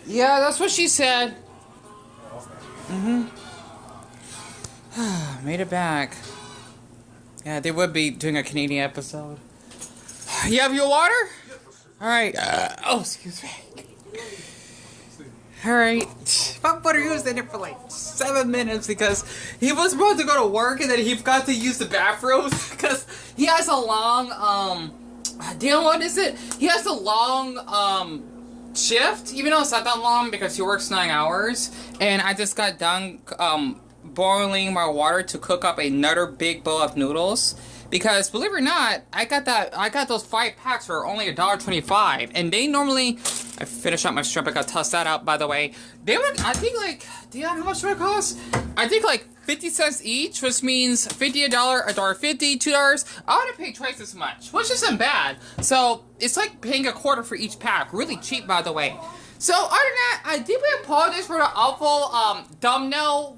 Yeah, that's what she said. Mm-hmm. Made it back. Yeah, they would be doing a Canadian episode. You have your water? Alright. Oh, excuse me. Alright. But Butter was in it for like 7 minutes because he was about to go to work and then he forgot to use the bathrooms because he has a long, Deon, what is it? He has a long, shift, even though it's not that long because he works 9 hours. And I just got done, boiling my water to cook up another big bowl of noodles. Because believe it or not, I got those 5 packs for only $1.25, and they normally. I finished up my shrimp. I got to toss that out, by the way. They would, I think, like, Deon, how much would it cost? I think like 50 cents each, which means $50, $1.50, $2. I would have paid twice as much, which isn't bad. So it's like paying a quarter for each pack. Really cheap, by the way. So, other than that, I deeply apologize for the awful thumbnail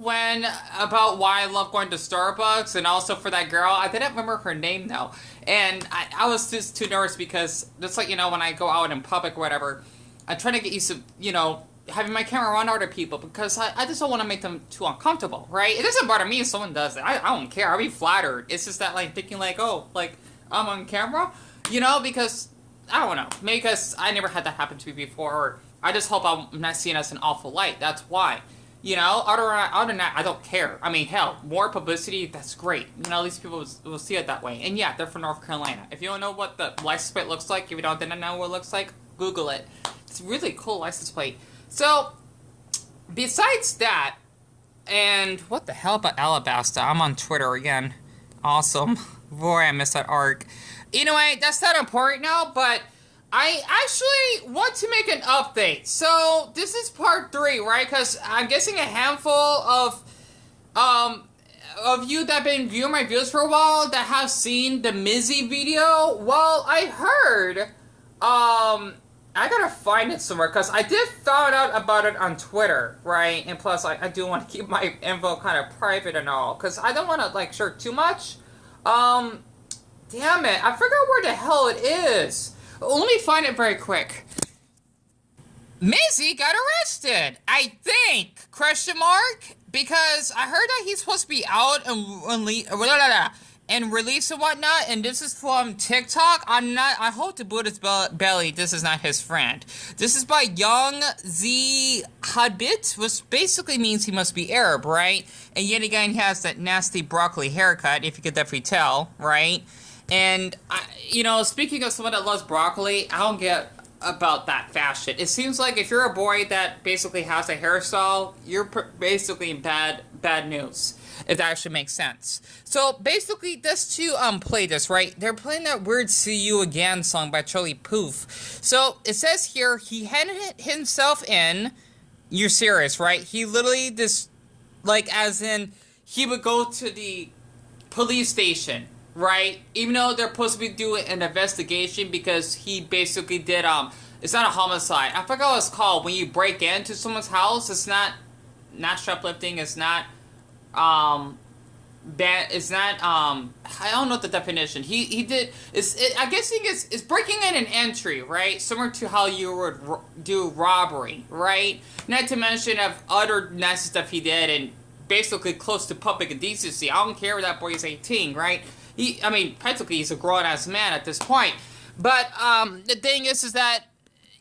about why I love going to Starbucks, and also for that girl. I didn't remember her name, though. And I was just too nervous because, just like, you know, when I go out in public or whatever, I'm trying to get used to, you know, having my camera around other people because I just don't want to make them too uncomfortable, right? It doesn't bother me if someone does it. I don't care. I'll be flattered. It's just that, like, thinking, like, oh, like, I'm on camera, you know, because, I don't know. Maybe because I never had that happen to me before, or I just hope I'm not seen as an awful light. That's why. You know, other than that, I don't care. I mean, hell, more publicity, that's great. You know, at least people will see it that way. And yeah, they're from North Carolina. If you don't know what the license plate looks like, if you didn't know what it looks like, Google it. It's a really cool license plate. So, besides that, and what the hell about Alabasta? I'm on Twitter again. Awesome. Boy, I missed that arc. Anyway, that's not important now, but I actually want to make an update. So, this is part 3, right? Because I'm guessing a handful of you that have been viewing my videos for a while that have seen the Mizzy video. Well, I heard, I gotta find it somewhere, because I did find out about it on Twitter, right? And plus, I do want to keep my info kind of private and all, because I don't want to, like, share too much. Damn it, I forgot where the hell it is. Let me find it very quick. Mizzy got arrested, I think, question mark? Because I heard that he's supposed to be out and release and whatnot, and this is from TikTok. I hope to boot his belly, this is not his friend. This is by Young Z Hadbit, which basically means he must be Arab, right? And yet again, he has that nasty broccoli haircut, if you could definitely tell, right? And, you know, speaking of someone that loves broccoli, I don't get about that fashion. It seems like if you're a boy that basically has a hairstyle, you're basically in bad news, if that actually makes sense. So basically, just to play this, right? They're playing that weird "See You Again" song by Charlie Puth. So it says here he handed himself in. You're serious, right? He literally just, like, as in, he would go to the police station, right? Even though they're supposed to be doing an investigation, because he basically did, it's not a homicide. I forgot what it's called. When you break into someone's house, it's not shoplifting, it's not, it's not, I don't know the definition. He did, I guess it's breaking in an entry, right? Similar to how you would do robbery, right? Not to mention of other nasty stuff he did, and basically close to public indecency. I don't care if that boy is 18, right? I mean, practically he's a grown-ass man at this point. But, the thing is that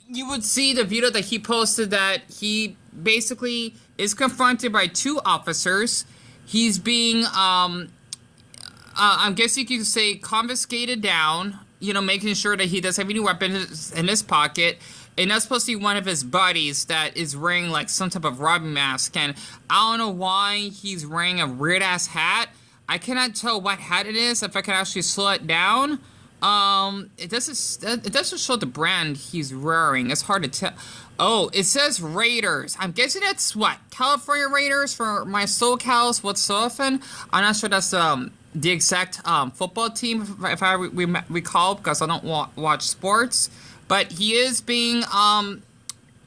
you would see the video that he posted that he basically is confronted by 2 officers. He's being, I guess you could say, confiscated down, you know, making sure that he doesn't have any weapons in his pocket. And that's supposed to be one of his buddies that is wearing, like, some type of robbing mask. And I don't know why he's wearing a weird-ass hat. I cannot tell what hat it is, if I can actually slow it down. It doesn't show the brand he's wearing. It's hard to tell. Oh, it says Raiders. I'm guessing it's what? California Raiders for my SoCals. What's so often? I'm not sure that's the exact football team, if I recall, because I don't watch sports. But he is being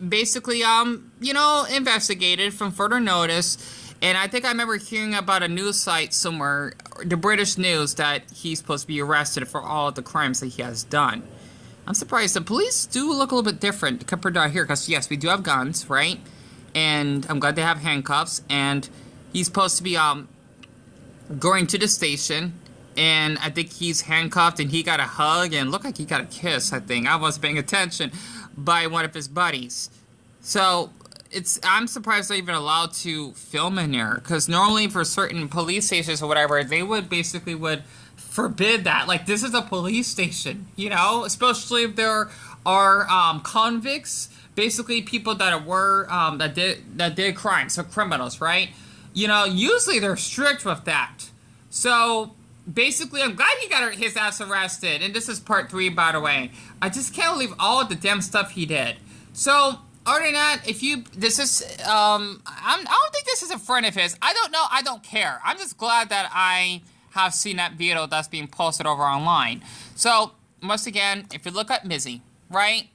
basically you know, investigated from further notice. And I think I remember hearing about a news site somewhere, the British news, that he's supposed to be arrested for all of the crimes that he has done. I'm surprised. The police do look a little bit different compared to out here, because yes, we do have guns, right? And I'm glad they have handcuffs, and he's supposed to be going to the station, and I think he's handcuffed, and he got a hug, and looked like he got a kiss, I think. I wasn't paying attention, by one of his buddies. So, I'm surprised they're even allowed to film in there, because normally for certain police stations or whatever, they would forbid that. Like, this is a police station, you know? Especially if there are convicts, basically people that were that did crimes, so criminals, right? You know, usually they're strict with that. So basically, I'm glad he got his ass arrested. And this is part 3, by the way. I just can't believe all of the damn stuff he did. So other than that, I don't think this is a friend of his. I don't know. I don't care. I'm just glad that I have seen that video that's being posted over online. So once again, if you look at Mizzy, right?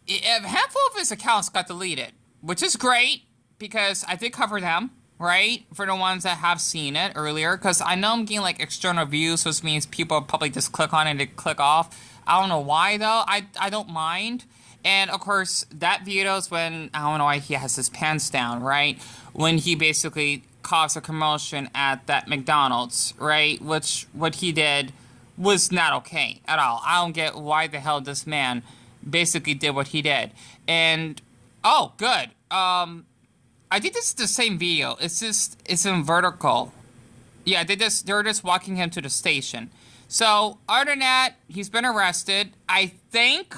A handful of his accounts got deleted, which is great because I did cover them, right? For the ones that have seen it earlier, because I know I'm getting like external views, which means people probably just click on it and click off. I don't know why though. I don't mind. And of course, that video is when, I don't know why he has his pants down, right? When he basically caused a commotion at that McDonald's, right? Which, what he did was not okay at all. I don't get why the hell this man basically did what he did. And, oh, good. I think this is the same video. It's in vertical. Yeah, they're just walking him to the station. So, other than that, he's been arrested, I think.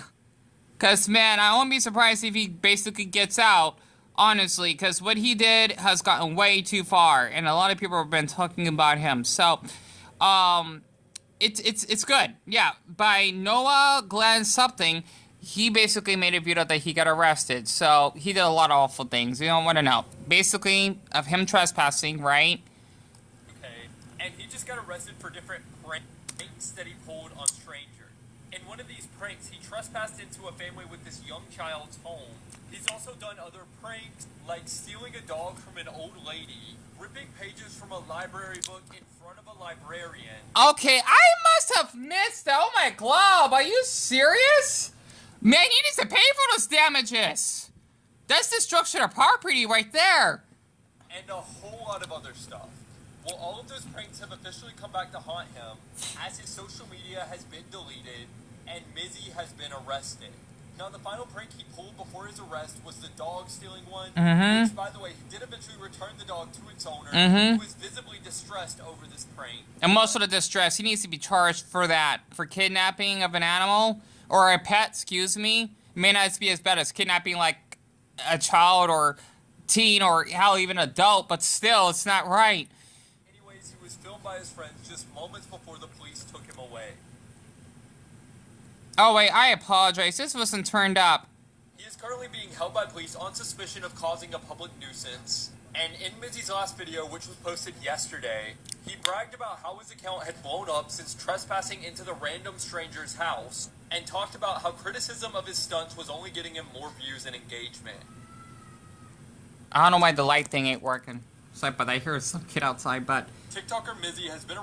Because, man, I won't be surprised if he basically gets out, honestly. Because what he did has gotten way too far. And a lot of people have been talking about him. So, it's good. Yeah, by Noah Glenn something, he basically made a video that he got arrested. So, he did a lot of awful things. You don't want to know. Basically, of him trespassing, right? Okay, and he just got arrested for different pranks that he pulled on strangers. In one of these pranks, he trespassed into a family with this young child's home. He's also done other pranks, like stealing a dog from an old lady, ripping pages from a library book in front of a librarian. Okay, I must have missed that. Oh my glob, are you serious? Man, he needs to pay for those damages. That's destruction of property right there. And a whole lot of other stuff. Well, all of those pranks have officially come back to haunt him, as his social media has been deleted, and Mizzy has been arrested. Now, the final prank he pulled before his arrest was the dog stealing one, which, by the way, he did eventually return the dog to its owner, who was visibly distressed over this prank. And most of the distress, he needs to be charged for that, for kidnapping of an animal, or a pet, excuse me. It may not be as bad as kidnapping, like, a child or teen or, hell, even adult, but still, it's not right. Anyways, he was filmed by his friends just moments before the police took him away. Oh, wait, I apologize. This wasn't turned up. He is currently being held by police on suspicion of causing a public nuisance. And in Mizzy's last video, which was posted yesterday, he bragged about how his account had blown up since trespassing into the random stranger's house, and talked about how criticism of his stunts was only getting him more views and engagement. I don't know why the light thing ain't working. Sorry, but I hear some kid outside, but... TikToker Mizzy has been...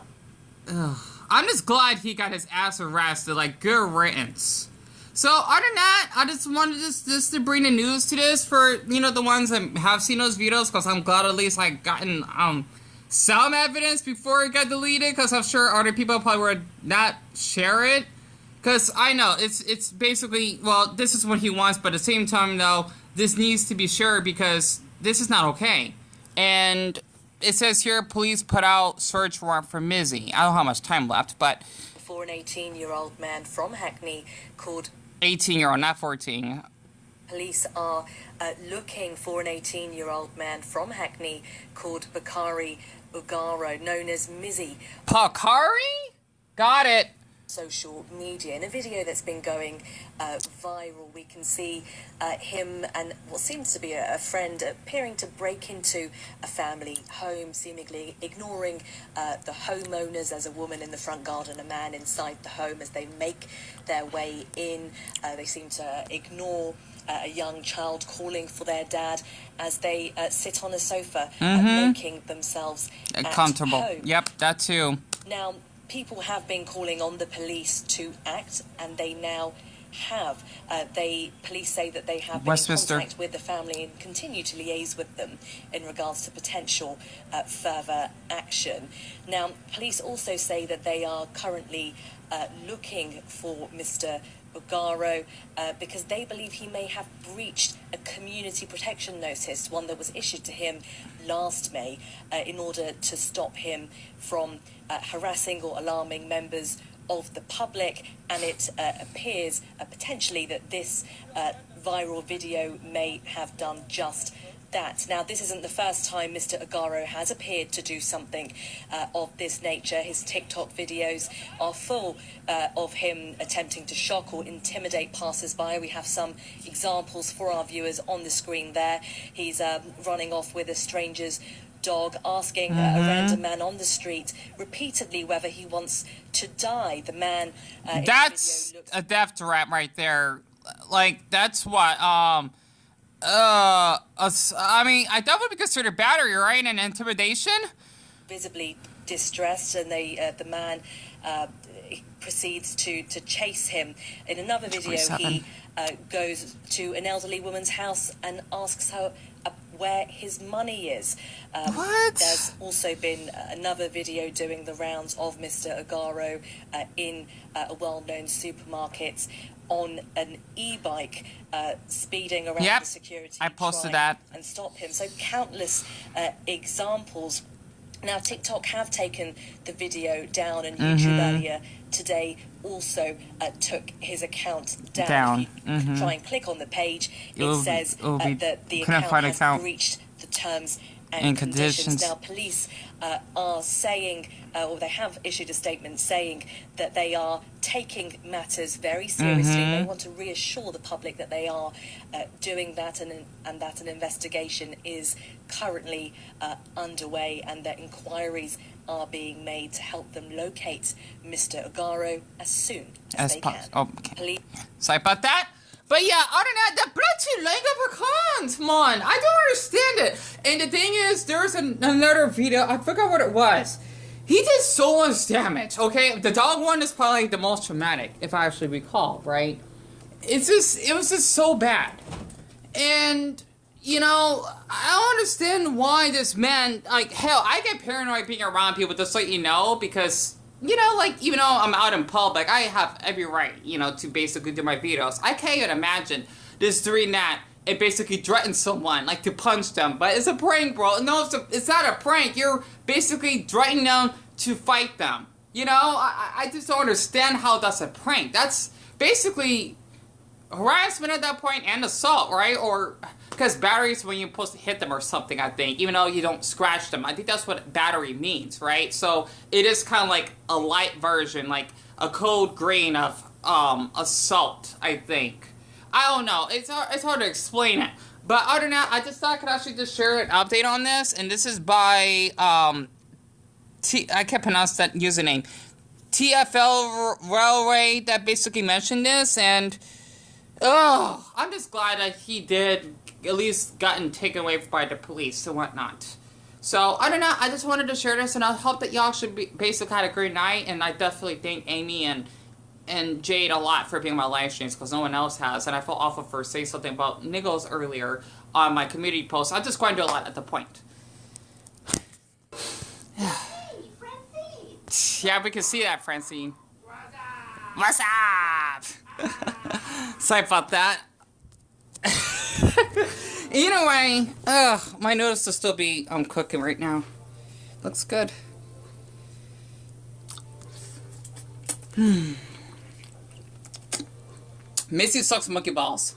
I'm just glad he got his ass arrested, like, good riddance. So, other than that, I just wanted just to bring the news to this for, you know, the ones that have seen those videos, because I'm glad at least I gotten, some evidence before it got deleted, because I'm sure other people probably would not share it. Because I know, it's basically, well, this is what he wants, but at the same time, though, this needs to be shared, because this is not okay. And it says here, police put out search warrant for Mizzy. I don't know how much time left, but... For an 18-year-old man from Hackney called... 18-year-old, not 14. Police are looking for an 18-year-old man from Hackney called Bakari Ugaro, known as Mizzy. Bakari? Got it. Social media. In a video that's been going viral, we can see him and what seems to be a friend appearing to break into a family home, seemingly ignoring the homeowners. As a woman in the front garden, a man inside the home. As they make their way in, they seem to ignore a young child calling for their dad as they sit on a sofa, making themselves comfortable. at home. Yep, that too. Now, people have been calling on the police to act, and they now have. Police say that they have been in contact with the family and continue to liaise with them in regards to potential further action. Now, police also say that they are currently looking for Mr. Ugaro because they believe he may have breached a community protection notice, one that was issued to him last May, in order to stop him from harassing or alarming members of the public, and it appears potentially that this viral video may have done just that. Now, this isn't the first time Mr. Ugaro has appeared to do something of this nature. His TikTok videos are full of him attempting to shock or intimidate passers-by. We have some examples for our viewers on the screen there. He's running off with a stranger's dog, asking a random man on the street repeatedly whether he wants to die. The man that's a death threat right there. Like, that's what I mean, I definitely consider battery, right, and intimidation. Visibly distressed, and the man proceeds to chase him. In another video, he goes to an elderly woman's house and asks her where his money is. What? There's also been another video doing the rounds of Mr. Ugaro in a well-known supermarket on an e-bike, speeding around the security. I posted that. And stop him. So countless examples. Now, TikTok have taken the video down, and YouTube earlier today also took his account down. If you try and click on the page, it says that the account has breached the terms and conditions. Now, police are saying, or they have issued a statement saying that they are taking matters very seriously. They want to reassure the public that they are doing that, and that an investigation is currently underway, and that inquiries are being made to help them locate Mr. Ugaro as soon as they can. Okay. Sorry about that. But yeah, other than that, bloody leg of a cons, man. I don't understand it. And the thing is, there's another video. I forgot what it was. He did so much damage, okay? The dog one is probably the most traumatic, if I actually recall, right? It was just so bad. And, you know, I don't understand why this man, like, hell, I get paranoid being around people, just so you know, because, you know, like, even though I'm out in public, I have every right, you know, to basically do my videos. I can't even imagine just doing that and basically threaten someone, like, to punch them. But it's a prank, bro. No, it's not a prank. You're basically threatening them to fight them. You know, I just don't understand how that's a prank. That's basically harassment at that point and assault, right? Or, because battery is when you're supposed to hit them or something, I think, even though you don't scratch them. I think that's what battery means, right? So it is kind of like a light version, like a code green of assault, I think. I don't know. It's hard to explain it. But other than that, I just thought I could actually just share an update on this. And this is by, I can't pronounce that username. TFL Railway that basically mentioned this. And, oh, I'm just glad that he did at least gotten taken away by the police and whatnot. So, I don't know. I just wanted to share this. And I hope that y'all should basically had a great night. And I definitely thank Amy and Jade a lot for being my live streams, because no one else has, and I felt awful for saying something about niggles earlier on my community post. I'm just going to do a lot at the point. Yeah, we can see that, Francine. What's up? Sorry about that. Either way, my noodles will still be cooking right now. Looks good. Mizzy sucks monkey balls.